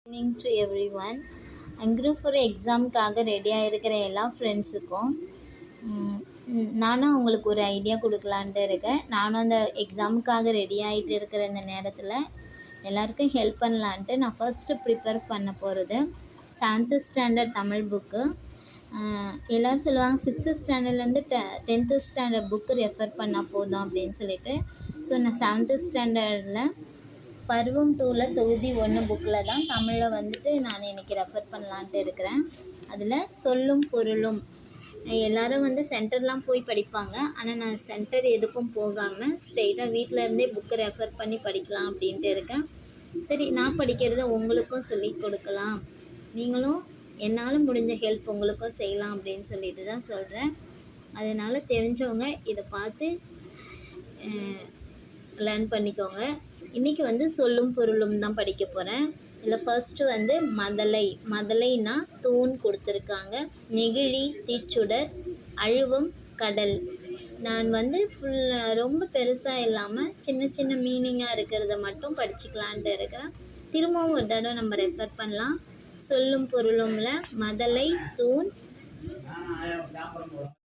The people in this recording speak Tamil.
Evening to everyone. Group for எக்ஸாமுக்காக ரெடியாக இருக்கிற எல்லா ஃப்ரெண்ட்ஸுக்கும் நானும் அவங்களுக்கு ஒரு ஐடியா கொடுக்கலான்ட்டு இருக்கேன். நானும் அந்த எக்ஸாமுக்காக ரெடி ஆகிட்டு இருக்கிற இந்த நேரத்தில் எல்லாருக்கும் ஹெல்ப் பண்ணலான்ட்டு நான் ஃபஸ்ட்டு ப்ரிப்பேர் பண்ண போகிறது 7th ஸ்டாண்டர்ட் தமிழ் புக்கு. எல்லோரும் சொல்லுவாங்க 6th ஸ்டாண்டர்ட்லேருந்து 10th standard book refer பண்ணால் போதும் அப்படின்னு சொல்லிட்டு. ஸோ நான் 7th ஸ்டாண்டர்டில் பருவம் 2ல் தொகுதி 1 புக்கில் தான் தமிழில் வந்துட்டு நான் இன்றைக்கி ரெஃபர் பண்ணலான்ட்டு இருக்கிறேன். அதில் சொல்லும் பொருளும் எல்லோரும் வந்து சென்டர்லாம் போய் படிப்பாங்க. ஆனால் நான் சென்டர் எதுக்கும் போகாமல் ஸ்ட்ரெயிட்டாக வீட்டில் இருந்தே புக்கு ரெஃபர் பண்ணி படிக்கலாம் அப்படின்ட்டு இருக்கேன். சரி, நான் படிக்கிறத உங்களுக்கும் சொல்லி கொடுக்கலாம், நீங்களும் என்னால் முடிஞ்ச ஹெல்ப் உங்களுக்கும் செய்யலாம் அப்படின்னு சொல்லிட்டு தான் சொல்கிறேன். அதனால் தெரிஞ்சவங்க இதை பார்த்து லேர்ன் பண்ணிக்கோங்க. இன்றைக்கி வந்து சொல்லும் பொருளும் தான் படிக்க போகிறேன். இதில் ஃபர்ஸ்ட்டு வந்து மதலைனா தூண் கொடுத்துருக்காங்க. நெகிழி தீச்சுடர், அழுவம் கடல். நான் வந்து ரொம்ப பெருசாக இல்லாமல் சின்ன சின்ன மீனிங்காக இருக்கிறத மட்டும் படிச்சுக்கலான்ட்டு இருக்கிறேன். திரும்பவும் ஒரு தடவை நம்ம ரெஃபர் பண்ணலாம். சொல்லும் பொருளும்ல மதலை தூண்,